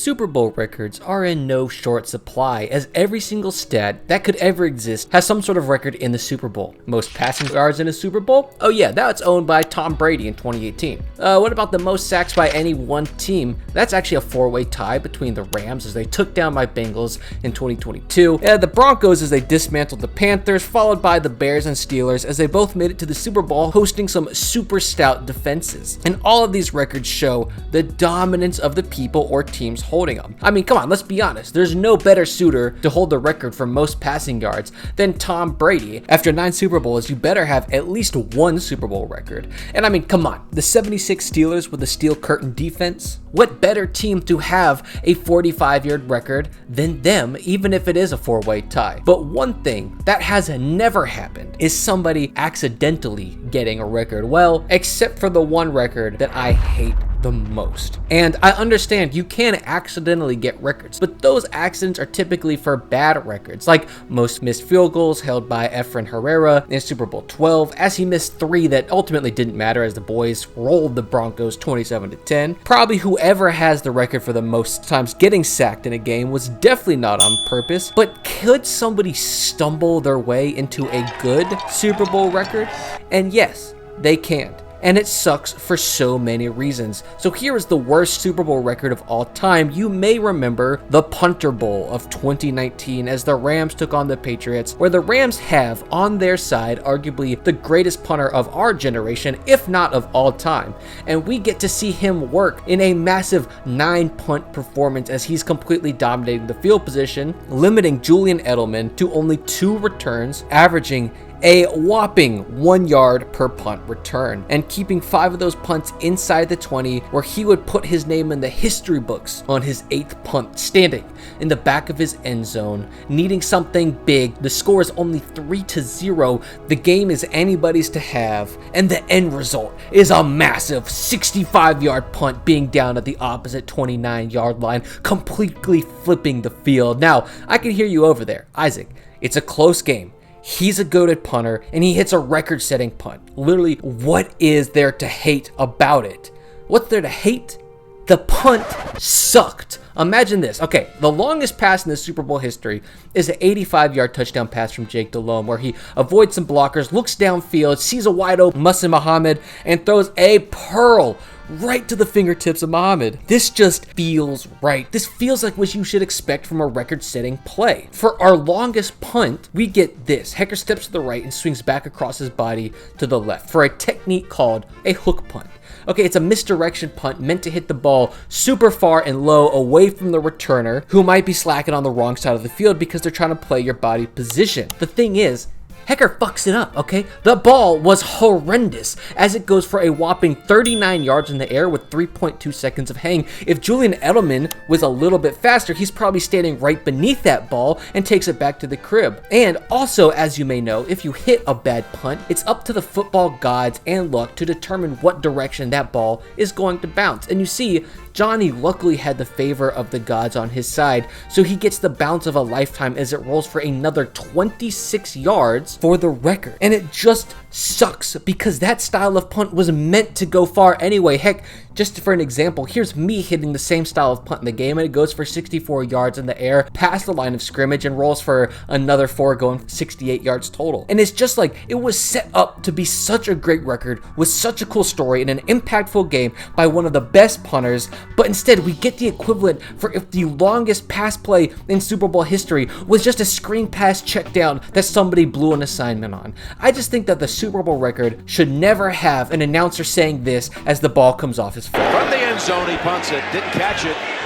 Super Bowl records are in no short supply, as every single stat that could ever exist has some sort of record in the Super Bowl. Most passing yards in a Super Bowl? Oh yeah, that's owned by Tom Brady in 2018. What about the most sacks by any one team? That's actually a four-way tie between the Rams as they took down my Bengals in 2022, the Broncos as they dismantled the Panthers, followed by the Bears and Steelers as they both made it to the Super Bowl, hosting some super stout defenses. And all of these records show the dominance of the people or teams holding them. I mean, come on, let's be honest. There's no better suitor to hold the record for most passing yards than Tom Brady. After 9 Super Bowls, you better have at least one Super Bowl record. And I mean, come on, the 76 Steelers with the steel curtain defense? What better team to have a 45-yard record than them, even if it is a four-way tie? But one thing that has never happened is somebody accidentally getting a record. Well, except for the one record that I hate the most. And I understand you can accidentally get records, but those accidents are typically for bad records, like most missed field goals held by Efrain Herrera in Super Bowl 12, as he missed 3 that ultimately didn't matter as the boys rolled the Broncos 27-10. Probably whoever has the record for the most times getting sacked in a game was definitely not on purpose, but could somebody stumble their way into a good Super Bowl record? And yes, they can. And it sucks for so many reasons. So here is the worst Super Bowl record of all time. You may remember the Punter Bowl of 2019 as the Rams took on the Patriots, where the Rams have on their side arguably the greatest punter of our generation, if not of all time. And we get to see him work in a massive 9-punt performance as he's completely dominating the field position, limiting Julian Edelman to only 2 returns, averaging a whopping 1 yard per punt return, and keeping 5 of those punts inside the 20, where he would put his name in the history books on his 8th punt, standing in the back of his end zone, needing something big. The score is only 3-0. The game is anybody's to have, and the end result is a massive 65-yard punt being down at the opposite 29-yard line, completely flipping the field. Now, I can hear you over there. Isaac, it's a close game. He's a goated punter, and he hits a record-setting punt. Literally, what is there to hate about it? What's there to hate? The punt sucked. Imagine this. Okay, the longest pass in the Super Bowl history is an 85-yard touchdown pass from Jake Delhomme, where he avoids some blockers, looks downfield, sees a wide-open Muhsin Muhammad, and throws a pearl right to the fingertips of Muhammad. This just feels right. This feels like what you should expect from a record-setting play. For our longest punt, we get this. Hekker steps to the right and swings back across his body to the left for a technique called a hook punt. Okay, it's a misdirection punt meant to hit the ball super far and low away from the returner, who might be slacking on the wrong side of the field because they're trying to play your body position. The thing is, Hekker fucks it up, okay? The ball was horrendous as it goes for a whopping 39 yards in the air with 3.2 seconds of hang. If Julian Edelman was a little bit faster, he's probably standing right beneath that ball and takes it back to the crib. And also, as you may know, if you hit a bad punt, it's up to the football gods and luck to determine what direction that ball is going to bounce. And you see, Johnny luckily had the favor of the gods on his side, so he gets the bounce of a lifetime as it rolls for another 26 yards for the record. And it just sucks because that style of punt was meant to go far anyway. Heck, just for an example, here's me hitting the same style of punt in the game, and it goes for 64 yards in the air past the line of scrimmage and rolls for another 4, going 68 yards total. And it's just like, it was set up to be such a great record with such a cool story and an impactful game by one of the best punters, but instead we get the equivalent for if the longest pass play in Super Bowl history was just a screen pass check down that somebody blew an assignment on. I just think that the Super Bowl record should never have an announcer saying this as the ball comes off his foot. From the end zone, he punts it, didn't catch it.